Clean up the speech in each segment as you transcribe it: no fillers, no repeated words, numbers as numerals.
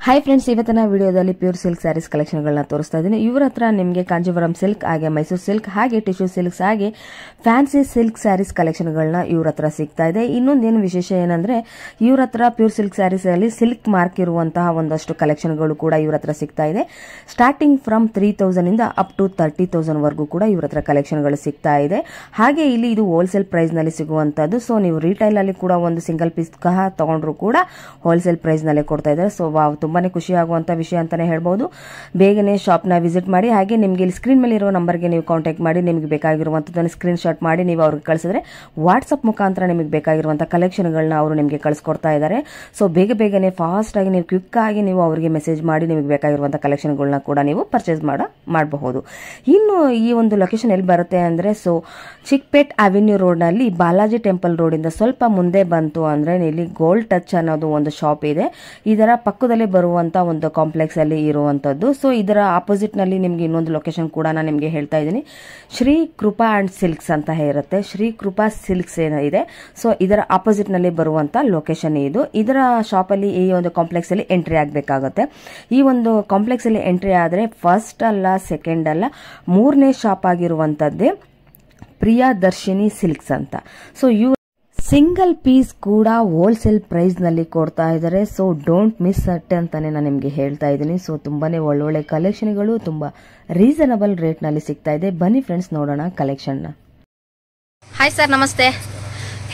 Hi friends ಇವತ್ತಿನ ವಿಡಿಯೋದಲ್ಲಿ pure silk saris collection ಗಳನ್ನ ತೋರಿಸ್ತಾ ಇದ್ದೀನಿ। ಇವರ ಹತ್ರ ನಿಮಗೆ ಕಾಂಜೀವರಂ ಸಿಲ್ಕ್ ಹಾಗೆ ಮೈಸೂರು ಸಿಲ್ಕ್ ಹಾಗೆ ಟಿಶ್ಯೂ ಸಿಲ್ಕ್ಸ್ ಹಾಗೆ ಫ್ಯಾನ್ಸಿ ಸಿಲ್ಕ್ ಸ್ಯಾರೀಸ್ ಕಲೆಕ್ಷನ್ ಗಳನ್ನ ಇವರ ಹತ್ರ ಸಿಗ್ತಾ ಇದೆ। ಇನ್ನೊಂದೇನು ವಿಶೇಷ ಏನಂದ್ರೆ ಇವರ ಹತ್ರ ಪ್ಯೂರ್ ಸಿಲ್ಕ್ ಸ್ಯಾರೀಸ್ ಅಲ್ಲಿ ಸಿಲ್ಕ್ ಮಾರ್ಕ್ ಇರುವಂತಹ ಒಂದಷ್ಟು ಕಲೆಕ್ಷನ್ ಗಳು ಕೂಡ ಇವರ ಹತ್ರ ಸಿಗ್ತಾ ಇದೆ। ಸ್ಟಾರ್ಟಿಂಗ್ ಫ್ರಮ್ 3000 ಇಂದ ಅಪ್ ಟು 30000 ವರೆಗೂ ಕೂಡ ಇವರ ಹತ್ರ ಕಲೆಕ್ಷನ್ ಗಳು ಸಿಗ್ತಾ ಇದೆ। ಹಾಗೆ ಇಲ್ಲಿ ಇದು ಹೋಲ್ಸೇಲ್ ಪ್ರೈಸ್ ನಲ್ಲಿ ಸಿಗುವಂತದ್ದು। ಸೊ ನೀವು ರಿಟೇಲ್ ಅಲ್ಲಿ ಕೂಡ ಒಂದು ಸಿಂಗಲ್ ಪೀಸ್ ತಗೊಂಡ್ರು ಕೂಡ ಹೋಲ್ಸೇಲ್ ಪ್ರೈಸ್ ನಲ್ಲಿ ಕೊಡ್ತಾ ಇದ್ದಾರೆ। ಸೊ ತುಂಬಾನೇ ಖುಷಿ ಆಗುವಂತ ವಿಷಯ ಅಂತಾನೆ ಹೇಳಬಹುದು। ಬೇಗನೆ ಶಾಪ್ ನ ವಿಸಿಟ್ ಮಾಡಿ, ಹಾಗೆ ನಿಮಗೆ ಇಲ್ಲಿ ಸ್ಕ್ರೀನ್ ಮೇಲೆ ಇರೋ ನಂಬರ್ ಗೆ ನೀವು ಕಾಂಟ್ಯಾಕ್ಟ್ ಮಾಡಿ ನಿಮಗೆ ಬೇಕಾಗಿರುವಂತದನ್ನ ಸ್ಕ್ರೀನ್ ಶಾಟ್ ಮಾಡಿ ನೀವು ಅವ್ರಿಗೆ ಕಳಿಸಿದ್ರೆ ವಾಟ್ಸ್ಆಪ್ ಮುಖಾಂತರ ನಿಮಗೆ ಬೇಕಾಗಿರುವಂತ ಕಲೆಕ್ಷನ್ ಗಳನ್ನ ಅವರು ನಿಮಗೆ ಕಳಿಸ್ಕೊಡ್ತಾ ಇದ್ದಾರೆ। ಸೊ ಬೇಗನೆ ಫಾಸ್ಟ್ ಆಗಿ ನೀವು ಕ್ವಿಕ್ ಆಗಿ ನೀವು ಅವರಿಗೆ ಮೆಸೇಜ್ ಮಾಡಿ ನಿಮಗೆ ಬೇಕಾಗಿರುವಂತ ಕಲೆಕ್ಷನ್ ಗಳನ್ನ ಕೂಡ ನೀವು ಪರ್ಚೇಸ್ ಮಾಡಬಹುದು। ಇನ್ನು ಈ ಒಂದು ಲೊಕೇಶನ್ ಎಲ್ಲಿ ಬರುತ್ತೆ ಅಂದ್ರೆ ಸೊ ಚಿಕ್ಪೇಟ್ ಅವೆನ್ಯೂ ರೋಡ್ ನಲ್ಲಿ ಬಾಲಾಜಿ ಟೆಂಪಲ್ ರೋಡ್ ಇಂದ ಸ್ವಲ್ಪ ಮುಂದೆ ಬಂತು ಅಂದ್ರೆ ಇಲ್ಲಿ ಗೋಲ್ಡ್ ಟಚ್ ಅನ್ನೋದು ಒಂದು ಶಾಪ್ ಇದೆ। ಇದರ ಪಕ್ಕದಲ್ಲಿ ಬರುವಂತ ಒಂದು ಕಾಂಪ್ಲೆಕ್ಸ್ ಅಲ್ಲಿ ಇರುವಂತದ್ದು। ಸೊ ಇದರ ಆಪೋಸಿಟ್ ನಲ್ಲಿ ನಿಮ್ಗೆ ಇನ್ನೊಂದು ಲೊಕೇಶನ್ ಕೂಡ ನಾನು ನಿಮ್ಗೆ ಹೇಳ್ತಾ ಇದ್ದೀನಿ, ಶ್ರೀ ಕೃಪಾ ಅಂಡ್ ಸಿಲ್ಕ್ಸ್ ಅಂತ ಇರುತ್ತೆ। ಶ್ರೀ ಕೃಪಾ ಸಿಲ್ಕ್ಸ್ ಏನಿದೆ ಸೊ ಇದರ ಆಪೋಸಿಟ್ ನಲ್ಲಿ ಬರುವಂತ ಲೊಕೇಶನ್ ಇದು। ಇದರ ಶಾಪ್ ಅಲ್ಲಿ ಈ ಒಂದು ಕಾಂಪ್ಲೆಕ್ಸ್ ಅಲ್ಲಿ ಎಂಟ್ರಿ ಆಗಬೇಕಾಗುತ್ತೆ। ಈ ಒಂದು ಕಾಂಪ್ಲೆಕ್ಸ್ ಅಲ್ಲಿ ಎಂಟ್ರಿ ಆದ್ರೆ ಫಸ್ಟ್ ಅಲ್ಲ ಸೆಕೆಂಡ್ ಅಲ್ಲ ಮೂರನೇ ಶಾಪ್ ಆಗಿರುವಂತದ್ದೇ ಪ್ರಿಯದರ್ಶಿನಿ ಸಿಲ್ಕ್ಸ್ ಅಂತ। ಸೊ ಸಿಂಗಲ್ ಪೀಸ್ ಕೂಡ ಹೋಲ್ಸೇಲ್ ಪ್ರೈಸ್ ನಲ್ಲಿ ಕೊಡ್ತಾ ಇದ್ದಾರೆ। ಸೊ ಡೋಂಟ್ ಮಿಸ್ ಅಟ್ ಅಂತಾನೆ ನಾನು ನಿಮ್ಗೆ ಹೇಳ್ತಾ ಇದ್ದೀನಿ। ಸೊ ತುಂಬಾನೇ ಒಳ್ಳೊಳ್ಳೆ ಕಲೆಕ್ಷನ್ಗಳು ತುಂಬಾ ರೀಸನಬಲ್ ರೇಟ್ ನಲ್ಲಿ ಸಿಗ್ತಾ ಇದೆ। ಬನ್ನಿ ಫ್ರೆಂಡ್ಸ್ ನೋಡೋಣ ಕಲೆಕ್ಷನ್ ನ। ಹಾಯ್ ಸರ್, ನಮಸ್ತೆ।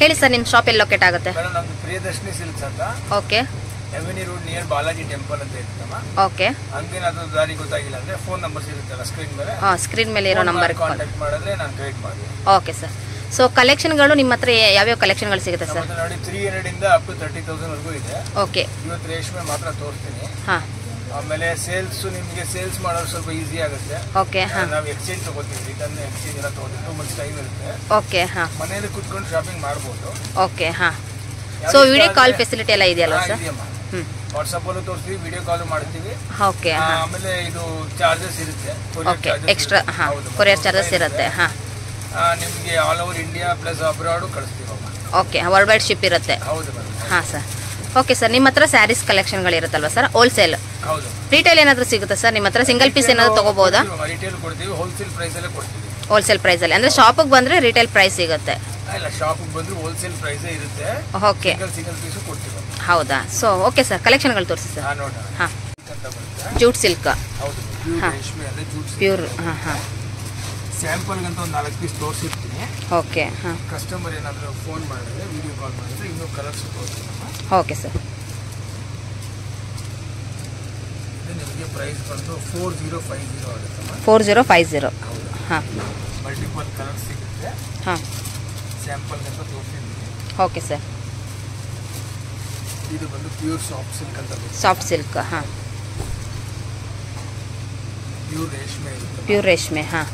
ಹೇಳಿ ಸರ್, ನಿಮ್ ಶಾಪ್ ಎಲ್ಲಿ ಲೊಕೇಟ್ ಆಗುತ್ತೆ? ನಮ್ದು ಪ್ರಿಯದರ್ಶಿನಿ ಸಿಲ್ಕ್ಸ್ ಅಂತ, okay, avenue road near Balaji temple ಅಂತ ಇರ್ತಮ್ಮ। ಓಕೆ, ಹಂಗೇನಾದ್ರೂ ದಾರಿ ಗೊತ್ತಾಗಿಲ್ಲ ಅಂದ್ರೆ ಫೋನ್ ನಂಬರ್ಸ್ ಇರುತ್ತಲ್ಲ ಸ್ಕ್ರೀನ್ ಮೇಲೆ ಇರೋ ನಂಬರ್ ಕಾಂಟ್ಯಾಕ್ಟ್ ಮಾಡಿದ್ರೆ ನಾನು ಗೈಡ್ ಮಾಡ್ತೀನಿ। Okay sir. ಸೊ ಕಲೆಕ್ಷನ್ಗಳು ನಿಮ್ಮ ಹತ್ರ ಯಾವ್ಯಾವ ಕಲೆಕ್ಷನ್ಗಳು ಸಿಗುತ್ತೆ ಸರ್? ನೋಡಿ 300 ಇಂದ ಅಪ್ ಟು 30,000 ವರೆಗೂ ಇದೆ। ಓಕೆ, ಇವತ್ತು ರೇಷ್ಮೆ ಮಾತ್ರ ತೋರಿಸ್ತೀನಿ। ಹಾ, ಆಮೇಲೆ ನಿಮಗೆ ಸೇಲ್ಸ್ ಮಾಡೋದು ಸ್ವಲ್ಪ ಈಸಿ ಆಗುತ್ತೆ। ಓಕೆ, ಹಾ, ನಾವು ಎಕ್ಸ್ಚೇಂಜ್ ತಗೋತೀವಿ, ರಿಟರ್ನ್ ಎಕ್ಸ್ಚೇಂಜ್ ಎಲ್ಲ ತಗೋತೀವಿ, 2 months ಟೈಮ್ ಇರುತ್ತೆ। ಓಕೆ, ಹಾ, ಮನೆಯಲ್ಲಿ ಕುತ್ಕೊಂಡು ಶಾಪಿಂಗ್ ಮಾಡಬಹುದು। ಓಕೆ, ಹಾ। ಸೊ ವಿಡಿಯೋ ಕಾಲ್ ಫೆಸಿಲಿಟಿ ಎಲ್ಲ ಇದೆಯಲ್ಲ ಸರ್? ವಾಟ್ಸ್ಆಪ್ ಅಲ್ಲೂ ತೋರಿಸ್ತೀವಿ, ವಿಡಿಯೋ ಕಾಲ್ ಮಾಡ್ತೀವಿ। ಓಕೆ, ಆಮೇಲೆ ಇದು ಚಾರ್ಜಸ್ ಇರುತ್ತೆ, ಓಕೆ, ಎಕ್ಸ್ಟ್ರಾ, ಹಾ, ಕೊರಿಯರ್ ಚಾರ್ಜಸ್ ಇರುತ್ತೆ, ಹಾ। ನಿಮಗೆ all over India plus abroad ಕಳಿಸ್ತೀವಿ। ಓಕೆ, ವರ್ಲ್ಡ್ ವೈಡ್ ಶಿಪ್ ಇರುತ್ತೆ? ಹೌದು, ಹಾ ಸರ್। ಓಕೆ ಸರ್, ನಿಮ್ಮ ಹತ್ರ ಸ್ಯಾರೀಸ್ ಕಲೆಕ್ಷನ್ಗಳು ಇರುತ್ತಲ್ವಾ ಸರ್? ಹೋಲ್ಸೇಲ್, ಹೌದು। ರಿಟೇಲ್ ಏನಾದರೂ ಸಿಗುತ್ತೆ ಸರ್ ನಿಮ್ಮ ಹತ್ರ? ಸಿಂಗಲ್ ಪೀಸ್ ಏನಾದರೂ ತಗೋಬಹುದಾ? ರಿಟೇಲ್ ಕೊಡ್ತೀವಿ, ಹೋಲ್ಸೇಲ್ ಪ್ರೈಸ್ ಅಲ್ಲೇ ಕೊಡ್ತೀವಿ। ಹೋಲ್ಸೇಲ್ ಪ್ರೈಸ್ ಅಲ್ಲಿ ಅಂದ್ರೆ ಶಾಪಿಗೆ ಬಂದ್ರೆ ರಿಟೇಲ್ ಪ್ರೈಸ್ ಸಿಗುತ್ತೆ? ಇಲ್ಲ, ಶಾಪಿಗೆ ಬಂದ್ರೆ ಹೋಲ್ಸೇಲ್ ಪ್ರೈಸ್ ಇರುತ್ತೆ। ಓಕೆ, ಸಿಂಗಲ್ ಪೀಸ್ ಕೊಡ್ತೀವಿ। ಹೌದಾ? ಸೊ ಓಕೆ ಸರ್, ಕಲೆಕ್ಷನ್ಗಳು ತೋರಿಸಿ ಸರ್। ನೋಡೋಣ। ಹಾ, ಜೂಟ್ ಸಿಲ್ಕ್, ಹೌದು, ಪ್ಯೂರ್ ರೇಷ್ಮೆ ಅಂದ್ರೆ ಜೂಟ್ ಪ್ಯೂರ್, ಹಾ ಹಾ। ಸ್ಯಾಂಪಲ್ ಅಂತ ಒಂದು 4 ಪೀಸ್ ತೋರಿಸಿರ್ತೀನಿ। ಓಕೆ, ಹಾ। ಕಸ್ಟಮರ್ ಏನಾದರೂ ಫೋನ್ ಮಾಡಿದ್ರೆ ವಿಡಿಯೋ ಕಾಲ್ ಮಾಡಿದ್ರೆ ಇನ್ನೂ ಕಲರ್ಸ್ ತೋರಿಸ್ತೀನಿ। Okay sir. ನಿಮಗೆ ಪ್ರೈಸ್ ಬಂದು 4050 ಆಗುತ್ತೆ। 4050, ಹಾ। ಮಲ್ಟಿಪಲ್ ಕಲರ್ಸ್ ಸಿಗುತ್ತೆ, ಹಾ। ಸ್ಯಾಂಪಲ್ ಅಂತ ತೋರಿಸಿದ್ದೀನಿ। Okay sir. ಇದು ಬಂದು ಪ್ಯೂರ್ ಸಾಫ್ಟ್ ಸಿಲ್ಕ್ ಅಂತ ಬರುತ್ತೆ। ಸಾಫ್ಟ್ ಸಿಲ್ಕ್, ಹಾ। ಪ್ಯೂರ್ ರೇಷ್ಮೆ ಇರುತ್ತೆ, ಪ್ಯೂರ್ ರೇಷ್ಮೆ, ಹಾ।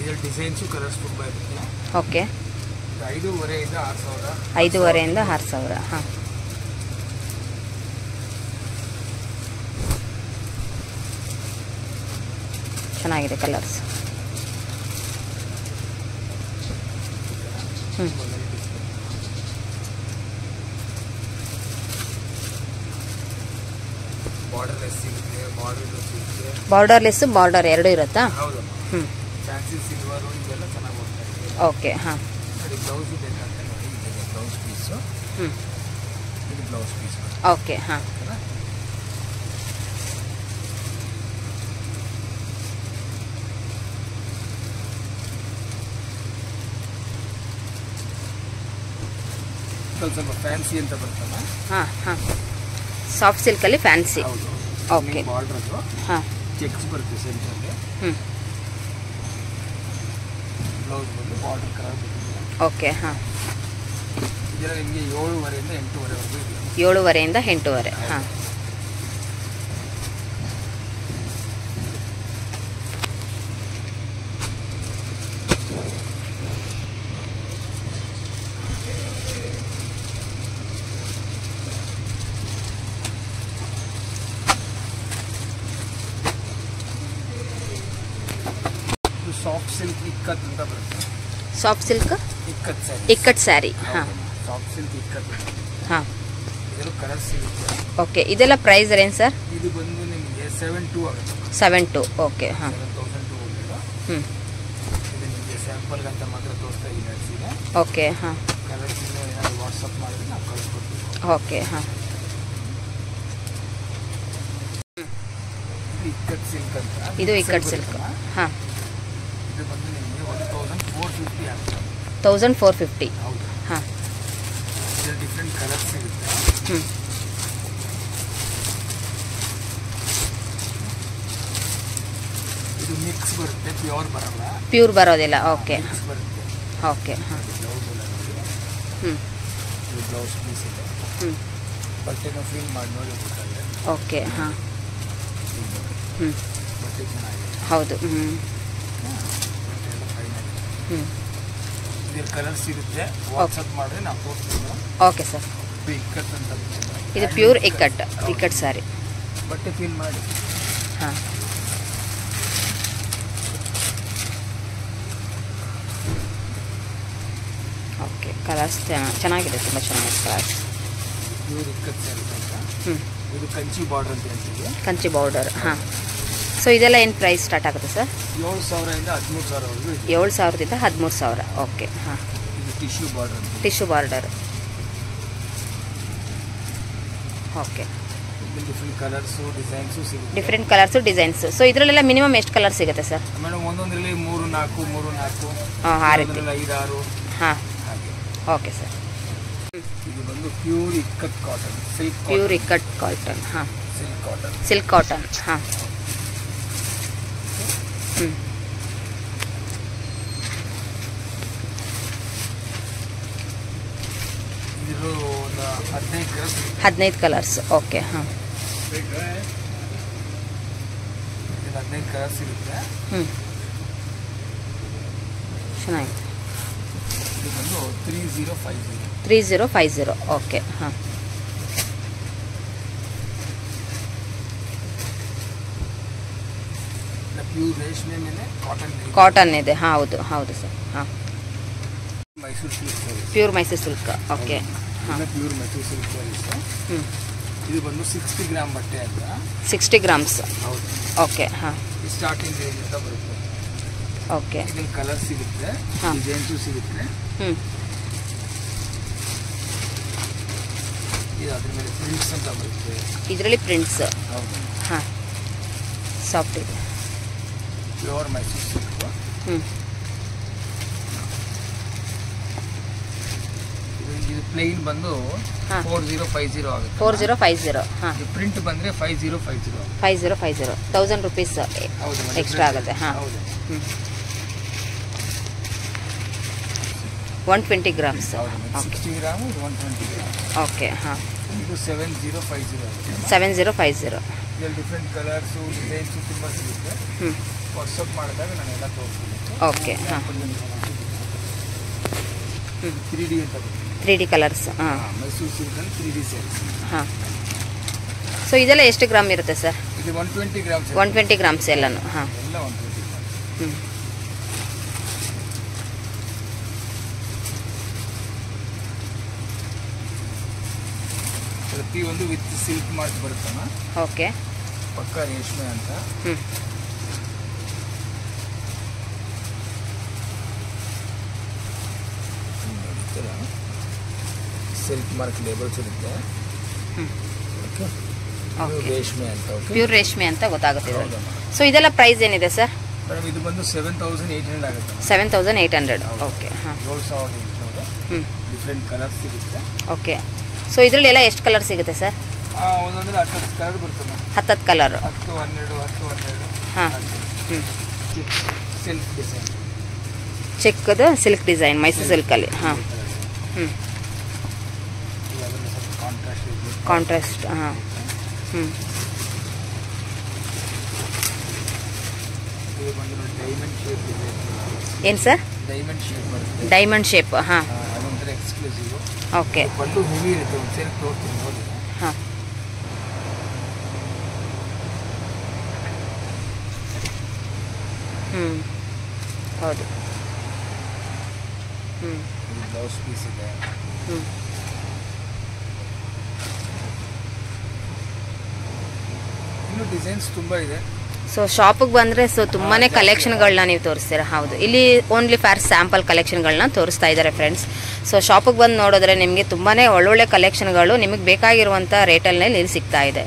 ಇದರ ಡಿಸೈನ್ಸು ಕಲರ್ಸ್ ತುಂಬ ಇರುತ್ತೆ। ಓಕೆ, 5,500 ಇಂದ 6,000, 5,500 ಇಂದ 6,000, ಹಾ। ಚೆನ್ನಾಗಿದೆ ಕಲರ್ಸ್, ಬಾರ್ಡರ್ಲೆಸ್ ಸಿಗುತ್ತೆ, ಬಾರ್ಡರ್ಲೆಸ್ ಬಾರ್ಡರ್ ಎರಡು ಇರುತ್ತಾ? ಹೌದು, ಹ್ಮ್, ಫ್ಯಾನ್ಸಿ ಸಿಲ್ವರ್ ಇದೆಲ್ಲ ಚೆನ್ನಾಗಿ ಹೋಗ್ತಾ ಇದೆ। ಓಕೆ, ಹಾ। ನೋಡಿ ಬ್ಲೌಸ್ ಇದೆ ಅಂತ ನೋಡಿ, ಇದೆ ಬ್ಲೌಸ್ ಪೀಸು, ಇದು ಬ್ಲೌಸ್ ಪೀಸ್। ಓಕೆ, ಹಾ। ಸ್ವಲ್ಪ ಫ್ಯಾನ್ಸಿ ಅಂತ ಬರ್ತಲ್ಲ, ಹಾ ಹಾ, ಸಾಫ್ಟ್ ಸಿಲ್ಕ್ ಅಲ್ಲಿ ಫ್ಯಾನ್ಸಿ। ಹೌದು, ಓಕೆ, ಬಾರ್ಡರ್ ಅದು, ಹಾ, ಚೆಕ್ಸ್ ಬರುತ್ತೆ ಸೆಂಟರ್ಗೆ, ಬ್ಲೌಸ್ ಬಂದು ಬಾರ್ಡರ್ ಕಲರ್ ಬರುತ್ತೆ। ಓಕೆ, ಹಾ। ಇದರ ನಿಮಗೆ 7:30 ಇಂದ 8:30 ವರೆಗೂ ಇದೆ। 7:30 ಇಂದ 8:30, ಹಾ। ಸಾಫ್ಟ್ ಸಿಲ್ಕ್ ಇಕ್ಕತ್ ಅಂತ ಬರುತ್ತೆ। ಸಾಫ್ಟ್ ಸಿಲ್ಕ್ ಇಕ್ಕತ್ ಸ್ಯಾರಿ, ಇಕ್ಕಟ್ ಸ್ಯಾರಿ, ಹಾ। ಸಾಫ್ಟ್ ಸಿಲ್ಕ್ ಇಕ್ಕತ್, ಹಾ। ಇದೆಲ್ಲ ಕಲರ್ ಸಿಗುತ್ತೆ. ಓಕೆ, ಇದೆಲ್ಲ ಪ್ರೈಸ್ ಏನು ಸರ್? ಇದು ಬಂದು ನಿಮಗೆ 7,200 ಆಗುತ್ತೆ. 7,200. ಓಕೆ, ಹಾಂ. 7,200. ಹ್ಞೂ. ಇದು ನಿಮಗೆ ಸ್ಯಾಂಪಲ್ಗಂತ ಮಾತ್ರ ತೋರಿಸ್ತಾ ಇದ್ದೀನಿ ಅರ್ಸಿಗೆ. ಓಕೆ, ಹಾಂ. ಕಲರ್ಸ್ ಏನಾದರೂ ವಾಟ್ಸಪ್ ಮಾಡಿದ್ರೆ ನಾವು ಕಳಿಸ್ಕೊಡ್ತೀವಿ. ಓಕೆ, ಹಾಂ. ಇಕ್ಕಟ್ ಸಿಲ್ಕ್ ಅಂತ. ಇದು ಇಕ್ಕಟ್ ಸಿಲ್ಕ್. ಹಾಂ. ಇದು ಬಂದು ನಿಮಗೆ 1,450 ಆಗುತ್ತೆ. 1,450. ಹೌದು. ಹಾಂ. ಇದರಲ್ಲಿ ಡಿಫ್ರೆಂಟ್ ಕಲರ್ಸ್ ಸಿಗುತ್ತೆ. ಹ್ಞೂ. ಇದು ಮಿಕ್ಸ್ ಬರುತ್ತೆ, ಪ್ಯೂರ್ ಬರಲ್ಲ. ಪ್ಯೂರ್ ಬರೋದಿಲ್ಲ. ಓಕೆ, ಮಿಕ್ಸ್ ಬರುತ್ತೆ. ಓಕೆ, ಹಾಂ. ಬ್ಲೌಸ್ ಎಲ್ಲ ನೋಡಿ. ಹ್ಞೂ. ಇದು ಬ್ಲೌಸ್ ಪೀಸ್ ಇದೆ. ಹ್ಞೂ. ಬಟ್ಟೆನೂ ಫೀಲ್ ಮಾಡಿ ನೋಡಿ ಗೊತ್ತಾಗುತ್ತೆ. ಓಕೆ, ಹಾಂ. ಹ್ಞೂ. ಬಟ್ಟೆ ಚೆನ್ನಾಗಿದೆ. ಹೌದು. ಹ್ಞೂ. ಬಟ್ಟೆ ಎಲ್ಲ ಫೈನ್ ಆಗಿದೆ. ಹ್ಞೂ. ಇದ್ರಲ್ಲಿ ಕಲರ್ಸ್ ಇರುತ್ತೆ, ವಾಟ್ಸಪ್ ಮಾಡಿದ್ರೆ ನಾವು ತೋರಿಸ್ತೀವಿ. Okay sir. ಇದು ಇಕ್ಕಟ್ ಅಂತ ಬರುತ್ತೆ. ಇದು ಪ್ಯೂರ್ ಇಕ್ಕಟ್, ಇಕ್ಕಟ್ ಸಾರಿ. ಬಟ್ಟೆ ಫೀಲ್ ಮಾಡಿ. ಹಾಂ. ಓಕೆ, ಕಲರ್ಸ್ ಚೆನ್ನಾಗಿದೆ, ತುಂಬ ಚೆನ್ನಾಗಿದೆ ಕಲರ್ಸ್. ಪ್ಯೂರ್ ಇಕ್ಕಟ್ ಸಿಗುತ್ತೆ ಅಂತ. ಹ್ಞೂ. ಇದು ಕಂಚಿ ಬಾರ್ಡರ್ ಅಂತ ಹೇಳ್ತೀವಿ. ಕಂಚಿ ಬಾರ್ಡರ್. ಹಾಂ. ಸೊ ಇದೆಲ್ಲ ಏನು ಪ್ರೈಸ್ ಸ್ಟಾರ್ಟ್ ಆಗುತ್ತೆ ಸರ್? 7,000 ಇಂದ 13,000ವರೆಗೂ ಇದೆ. 7,000ದಿಂದ 13,000. ಓಕೆ, ಹಾಂ. ಇದು ಟಿಶ್ಯೂ ಬಾರ್ಡರ್ ಅಂತ. Tissue border. ಓಕೆ. ಇದು ಡಿಫ್ರೆಂಟ್ ಕಲರ್ಸು ಡಿಸೈನ್ಸು ಸಿಗುತ್ತೆ. Different colours designs. ಸೊ ಇದರಲ್ಲೆಲ್ಲ ಮಿನಿಮಮ್ ಎಷ್ಟು ಕಲರ್ ಸಿಗುತ್ತೆ ಸರ್? ಮೇಡಮ್ ಒಂದೊಂದರಲ್ಲಿ 3-4 ಹಾಂ, ಆ ರೀತಿ. 5-6 ಹಾಂ. ಹಾಗೆ. Okay sir. ಇದು ಬಂದು pure ikat cotton, silk pure ikat cotton. ಹಾಂ. Silk cotton. Silk cotton. ಹಾಂ. ಹ್ಞೂ. ಇದು ಒಂದು 15 ಕಲರ್ಸ್. 15 ಕಲರ್ಸ್. ಓಕೆ, ಹಾಂ. ಇದು 15 ಕಲರ್ಸ್ ಇರುತ್ತೆ. ಹ್ಞೂ. ಚೆನ್ನಾಗಿದೆ. ಇದು ಬಂದು 3050. 3050. ಓಕೆ, ಹಾಂ. ಪ್ಯೂರ್ ರೇಷ್ಮೆ ಮೇಲೆ ಕಾಟನ್. ಕಾಟನ್ ಇದೆ. ಹಾಂ, ಹೌದು, ಹೌದು ಸರ್. ಹಾಂ. Mysuru silk. Pure Mysuru silk. Okay, ಹಾಂ. ಪ್ಯೂರ್ ಮೈಸೂರು ಸಿಲ್ಕ್ ಹ್ಞೂ. ಇದು ಬಂದು 60 ಗ್ರಾಮ್ ಬಟ್ಟೆ ಅಂತ. 60 ಗ್ರಾಮ್ಸ್. ಹೌದು. ಓಕೆ, ಹಾಂ. ಸ್ಟಾರ್ಟಿಂಗ್ ರೇಂಜ್ ಅಂತ ಬರುತ್ತೆ. ಓಕೆ. ಇದರಲ್ಲಿ ಕಲರ್ ಸಿಗುತ್ತೆ, ಹಾಂ. ಡಿಸೈನ್ಸು ಸಿಗುತ್ತೆ. ಹ್ಞೂ. ಇದು ಅದ್ರ ಮೇಲೆ ಪ್ರಿಂಟ್ಸ್ ಅಂತ ಬರುತ್ತೆ. ಇದರಲ್ಲಿ ಪ್ರಿಂಟ್ಸ್. ಹೌದು. ಹಾಂ. ಸಾಫ್ಟ್ ಇದೆ. Pure Mysuru silk. ಹ್ಞೂ. ಇದು ಪ್ಲೇನ್ ಬಂದು ಹಾಂ. 4050 ಆಗುತ್ತೆ. 4050. ಹಾಂ. ಪ್ರಿಂಟ್ ಬಂದರೆ 5050 ಆಗುತ್ತೆ. 5050. 1000 ರುಪೀಸ್ ಹೌದು. ಎಕ್ಸ್ಟ್ರಾ ಆಗುತ್ತೆ. ಹಾಂ. ಹೌದು. ಹ್ಞೂ. 120 ಗ್ರಾಮ್ಸ್. ಹೌದು. ಓಕೆ. 60 ಗ್ರಾಮ್, ಇದು 120 ಗ್ರಾಮ್. ಓಕೆ, ಹಾಂ. ಇದು 7050 ಆಗುತ್ತೆ. 7050. ಇದರಲ್ಲಿ ಡಿಫ್ರೆಂಟ್ ಕಲರ್ಸು ಡಿಸೈನ್ಸು ತುಂಬ ಸಿಗುತ್ತೆ. ಹ್ಞೂ. ವಾಟ್ಸಪ್ ಮಾಡಿದಾಗ ನಾನೆಲ್ಲ ತೋರಿಸ್ತೀನಿ. ಓಕೆ, ಹಾಂ. ಹ್ಞೂ. 3D ಅಂತ ಬರುತ್ತೆ. 3D colours. ಹಾಂ. ಮೈಸೂರು ಸಿಲ್ಕಲ್ಲಿ 3D ಸ್ಯಾರೀಸ್. ಹಾಂ. ಸೊ ಇದೆಲ್ಲ ಎಷ್ಟು ಗ್ರಾಮ್ ಇರುತ್ತೆ ಸರ್? ಇದು 120 ಗ್ರಾಮ್ಸ್. 120 ಗ್ರಾಮ್ಸ್ ಎಲ್ಲನೂ. ಹಾಂ. ಎಲ್ಲ 120 ಗ್ರಾಮ್ಸ್. ಹ್ಞೂ. ಪ್ರತಿಯೊಂದು ವಿತ್ ಸಿಲ್ಕ್ ಮಾರ್ಕ್ ಬರುತ್ತಮ್ಮ. ಓಕೆ. ಪಕ್ಕ ರೇಷ್ಮೆ ಅಂತ. ಹ್ಞೂ. ಸಿಲ್ಕ್ ಮಾರ್ಕ್ ಲೇಬಲ್ಸ್ ಇರುತ್ತೆ. ಹ್ಞೂ. ಓಕೆ. ಓಕೆ. ರೇಷ್ಮೆ ಅಂತ. ಓಕೆ. ಪ್ಯೂರ್ ರೇಷ್ಮೆ ಅಂತ ಗೊತ್ತಾಗುತ್ತೆ ಇದರಲ್ಲಿ. ಹೌದಮ್ಮ. ಸೊ ಇದೆಲ್ಲ ಪ್ರೈಸ್ ಏನಿದೆ ಸರ್? ಮೇಡಮ್ ಇದು ಬಂದು 7800 ಆಗುತ್ತೆ. 7800. ಓಕೆ, ಹಾಂ. 7800. ಹ್ಞೂ. ಡಿಫ್ರೆಂಟ್ ಕಲರ್ಸ್ ಸಿಗುತ್ತೆ. ಓಕೆ. ಸೊ ಇದರಲ್ಲಿ ಎಲ್ಲ ಎಷ್ಟು ಕಲರ್ ಸಿಗುತ್ತೆ ಸರ್? ಒಂದೊಂದ್ರೆ 10 ಕಲರ್ ಬರ್ತದೆ. 10 ಕಲರ್. 10, 12, 10, 12. ಹಾಂ. ಹ್ಞೂ. Silk design. ಚಿಕ್ಕದು ಸಿಲ್ಕ್ ಡಿಸೈನ್ ಮೈಸೂರು ಸಿಲ್ಕಲ್ಲಿ. ಹಾಂ. ಹ್ಞೂ. ಕಾಂಟ್ರಾಸ್ಟ್. ಹಾಂ. ಹ್ಞೂ. ಇದು ಬಂದು ಡೈಮಂಡ್ ಶೇಪ್ ಇದೆ. ಏನು ಸರ್? ಡೈಮಂಡ್ ಶೇಪ್ ಬರುತ್ತೆ. Diamond shape. ಹಾಂ. ಅದೊಂಥರ ಎಕ್ಸ್ಕ್ಲೂಸಿವ್. ಓಕೆ. ಪಲ್ಲು ಹೆವಿ ಇರುತ್ತೆ. ಒಂದು ಸೇರಿ ತೋರಿಸ್ತೀನಿ ನೋಡಿ. ಹಾಂ. ಹ್ಞೂ. ಹೌದು. ಹ್ಞೂ. ಇದು ಬ್ಲೌಸ್ ಪೀಸ್ ಇದೆ. ಹ್ಞೂ. ಇನ್ನು ಡಿಸೈನ್ಸ್ ತುಂಬ ಇದೆ. ಸೊ ಶಾಪಿಗೆ ಬಂದರೆ ಸೊ ತುಂಬಾ ಕಲೆಕ್ಷನ್ಗಳನ್ನ ನೀವು ತೋರಿಸ್ತೀರಾ. ಹೌದು, ಇಲ್ಲಿ ಓನ್ಲಿ ಫಾರ್ ಸ್ಯಾಂಪಲ್ ಕಲೆಕ್ಷನ್ಗಳನ್ನ ತೋರಿಸ್ತಾ ಇದ್ದಾರೆ ಫ್ರೆಂಡ್ಸ್. ಸೊ ಶಾಪಿಗೆ ಬಂದು ನೋಡಿದ್ರೆ ನಿಮಗೆ ತುಂಬಾ ಒಳ್ಳೊಳ್ಳೆ ಕಲೆಕ್ಷನ್ಗಳು ನಿಮಗೆ ಬೇಕಾಗಿರುವಂಥ ರೇಟಲ್ಲಿ ಇಲ್ಲಿ ಸಿಗ್ತಾ ಇದೆ.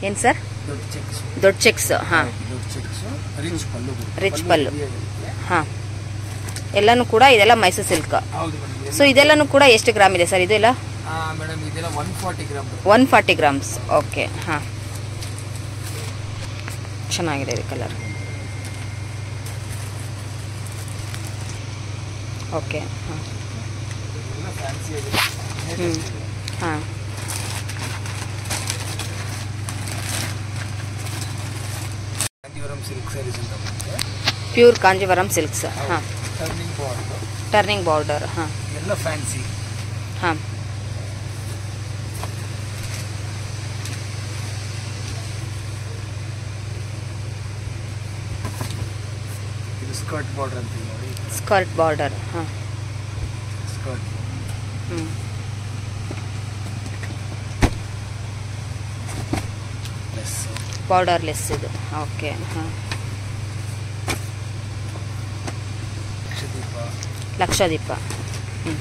ಏನು ಸರ್? ದೊಡ್ಡ ಚೆಕ್ಸ್. ಹಾಂ, ರಿಚ್ ಪಲ್ಲು. ಹಾಂ, ಎಲ್ಲನೂ ಕೂಡ ಇದೆಲ್ಲ ಮೈಸೂರು ಸಿಲ್ಕ್. ಸೊ ಇದೆಲ್ಲನೂ ಕೂಡ ಎಷ್ಟು ಗ್ರಾಮ್ ಇದೆ ಸರ್? ಇದೆಲ್ಲ 140 ಗ್ರಾಮ್ಸ್. ಓಕೆ. ಹಾಂ, ಚೆನ್ನಾಗಿದೆ ಇದು ಕಲರ್. ಓಕೆ. ಹಾಂ. ಹಾಂ, ಪ್ಯೂರ್ ಕಾಂಜೀವರಂ ಸಿಲ್ಕ್ಸ್. ಹಾಂ, ಟರ್ನಿಂಗ್ ಬಾರ್ಡರ್. ಹಾಂ, ಎಲ್ಲ ಫ್ಯಾನ್ಸಿ. ಹಾಂ, ಇದು ಸ್ಕರ್ಟ್ ಬಾರ್ಡರ್ ಅಂತ ನೋಡಿ. Skirt border. ಹಾಂ, ಸ್ಕರ್ಟ್. ಹ್ಞೂ, ಬಾರ್ಡರ್ ಲೆಸ್ ಇದು. ಓಕೆ. ಹಾಂ, ಲಕ್ಷದೀಪ. ಹ್ಞೂ.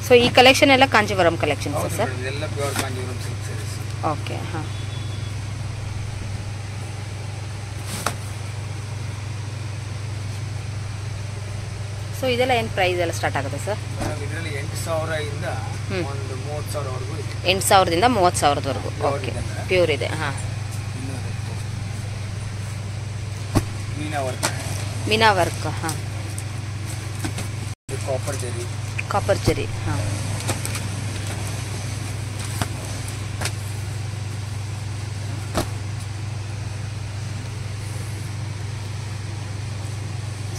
ಸೊ ಈ ಕಲೆಕ್ಷನ್ ಎಲ್ಲ ಕಾಂಜೀವರಂ ಕಲೆಕ್ಷನ್ಸ್ ಸರ್? ಎಲ್ಲ pure Kanjeevaram silk sarees. Okay. ಹಾಂ, ಸೊ ಇದೆಲ್ಲ ಏನು ಪ್ರೈಸ್ ಎಲ್ಲ ಸ್ಟಾರ್ಟ್ ಆಗುತ್ತೆ ಸರ್? ಇದರಲ್ಲಿ 8,000 ಇಂದ ಒಂದು 30,000ವರೆಗೂ ಇದೆ. 8,000ದಿಂದ 30,000ವರೆಗೂ. ಓಕೆ, ಪ್ಯೂರ್ ಇದೆ. ಹಾಂ, ಮೀನಾ ವರ್ಕ್. ಹಾಂ, ಕಾಪರ್ ಜರಿ. ಹಾಂ,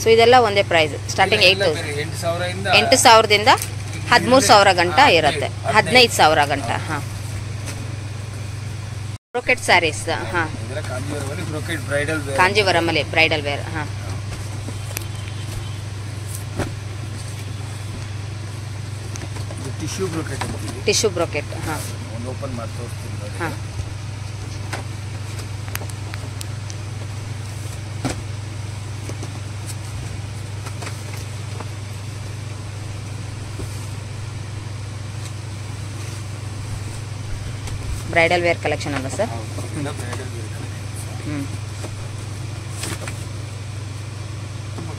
ಸೊ ಇದೆಲ್ಲ ಒಂದೇ ಪ್ರೈಸ್ ಸ್ಟಾರ್ಟಿಂಗ್ 8,000ದಿಂದ 13,000 ಗಂಟ ಇರುತ್ತೆ. 15,000 ಗಂಟ. ಹಾಂ, ಬ್ರೋಕೆಟ್ ಸ್ಯಾರೀಸ್. ಹಾಂ, ಕಾಂಜೀವರಮಲ್ಲಿ ಬ್ರೈಡಲ್ ವೇರ್. ಹಾಂ, ಟಿಶ್ಯೂ ಬ್ರೋಕೆಟ್. ಹಾಂ, ಓಪನ್ ಮಾಡಿ ತೋರಿಸ್ತೀನಿ. ಹಾಂ, ಬ್ರೈಡಲ್ ವೇರ್ ಕಲೆಕ್ಷನ್ ಅಲ್ಲ ಸರ್? ಹ್ಞೂ.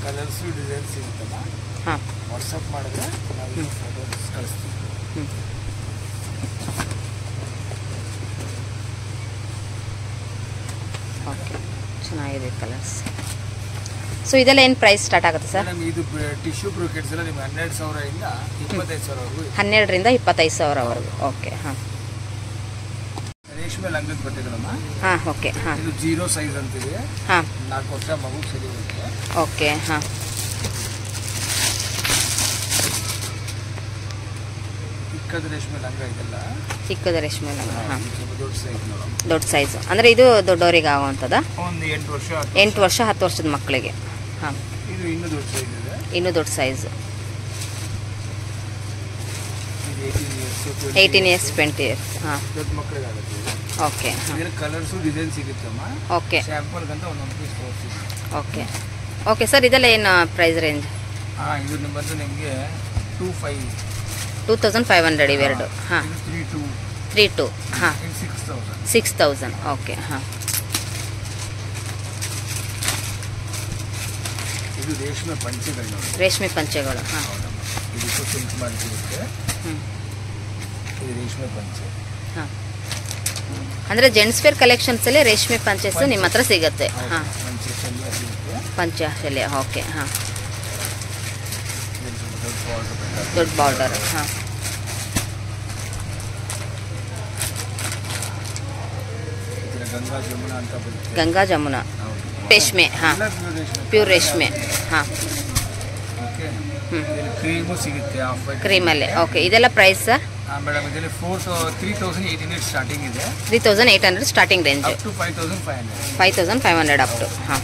ಕಲರ್ಸ್ ಡಿಸೈನ್ಸ್ ಸಿಗುತ್ತಲ್ಲ. ಹಾಂ, ವಾಟ್ಸಪ್ ಮಾಡಿದ್ರೆ ನಾವು ಫೋಟೋಸ್ ಕಳಿಸ್ತೀವಿ. ಹ್ಞೂ. ಓಕೆ, ಚೆನ್ನಾಗಿದೆ ಕಲರ್ಸ್. ಸೊ ಇದೆಲ್ಲ ಏನು ಪ್ರೈಸ್ ಸ್ಟಾರ್ಟ್ ಆಗುತ್ತೆ ಸರ್? ಇದು ಟಿಶ್ಯೂ ಬ್ರೋಕೆಟ್ಸ್ ಎಲ್ಲ ನಿಮ್ಗೆ 12,000ಇಂದ 25,000ವರೆಗೂ. 12ರಿಂದ 25,000ವರೆಗೂ. ಓಕೆ. ಹಾಂ, ರೇಷ್ಮೆ ಲಂಗದ ಬಟ್ಟೆಗಳಮ್ಮ. ಹಾಂ, ಓಕೆ. ಹಾಂ, ಇದು 0 ಸೈಜ್ ಅಂತಿದೆ. ಹಾಂ, 4 ವರ್ಷ ಮಗು ಸರಿ ಹೋಗುತ್ತೆ. ಓಕೆ. ಹಾಂ, ಚಿಕ್ಕದ ರೇಷ್ಮೆ ಲಂಗ ಇದೆಲ್ಲ. ಚಿಕ್ಕದ ರೇಷ್ಮೆ ಲಂಗ. ಹಾಂ, ದೊಡ್ಡ ಸೈಜ್ ನೋಡಮ್ಮ. ದೊಡ್ಡ ಸೈಜು ಅಂದರೆ ಇದು ದೊಡ್ಡವರಿಗೆ ಆಗುವಂಥದ್ದಾ? ಒಂದು 8 ವರ್ಷ 8 ವರ್ಷ 10 ವರ್ಷದ ಮಕ್ಕಳಿಗೆ. ಹಾಂ, ಇದು ಇನ್ನೂ ದೊಡ್ಡ ಸೈಜ್ ಇದೆ. ಇನ್ನೂ ದೊಡ್ಡ ಸೈಜು. 18 years 20 years. ಹಾಂ, ದೊಡ್ಡ ಮಕ್ಕಳಿಗೆ ಆಗುತ್ತೆ. ಓಕೆ. ಹಾಂ, ಇದರ ಕಲರ್ಸು ಡಿಸೈನ್ ಸಿಗುತ್ತಮ್ಮ. ಓಕೆ. ಸ್ಯಾಂಪಲ್ಗಂತ ಒಂದೊಂದು ಪೀಸ್ ತೋರಿಸ್ತೀವಿ. ಓಕೆ. ಓಕೆ ಸರ್, ಇದೆಲ್ಲ ಏನು ಪ್ರೈಸ್ ರೇಂಜ್? ಹಾಂ, ಇದು ಬಂದು ನಿಮಗೆ 2,500 ಇವೆರಡು. ಹಾಂ, 3,2. ಹಾಂ, 6,000. ಓಕೆ. ಹಾಂ, ಇದು ರೇಷ್ಮೆ ಪಂಚೆಗಳು. ರೇಷ್ಮೆ ಪಂಚೆಗಳು. ಹಾಂ, ಇದಕ್ಕೂ ಸಿಲ್ಕ್ ಮಾಡಿ ಸಿಗುತ್ತೆ. ಹ್ಞೂ. ಇದು ರೇಷ್ಮೆ ಪಂಚೆ. ಹಾಂ, ಅಂದರೆ ಜೆಂಟ್ಸ್ ವೇರ್ ಕಲೆಕ್ಷನ್ಸಲ್ಲಿ ರೇಷ್ಮೆ ಪಂಚೆಸ್ ನಿಮ್ಮ ಹತ್ರ ಸಿಗುತ್ತೆ. ಹಾಂ, ಪಂಚೆ ಶಲ್ಯ. ಓಕೆ. ಹಾಂ, ದೊಡ್ಡ ಬಾರ್ಡರ್. ಹಾಂ, ಗಂಗಾ ಜಮುನಾ ರೇಷ್ಮೆ. ಹಾಂ, ಪ್ಯೂರ್ ರೇಷ್ಮೆ. ಹಾಂ, ಹ್ಞೂ. ಕ್ರೀಮು ಸಿಗುತ್ತೆ. ಕ್ರೀಮಲ್ಲೇ. ಓಕೆ. ಇದೆಲ್ಲ ಪ್ರೈಸ್ ಸರ್? ಮೇಡಮ್ ಇದರಲ್ಲಿ 3,800 ಸ್ಟಾರ್ಟಿಂಗ್ ಇದೆ. 3,800 ಸ್ಟಾರ್ಟಿಂಗ್ ರೇಂಜ್. 5,500. 5,500 up to. ಹಾಂ,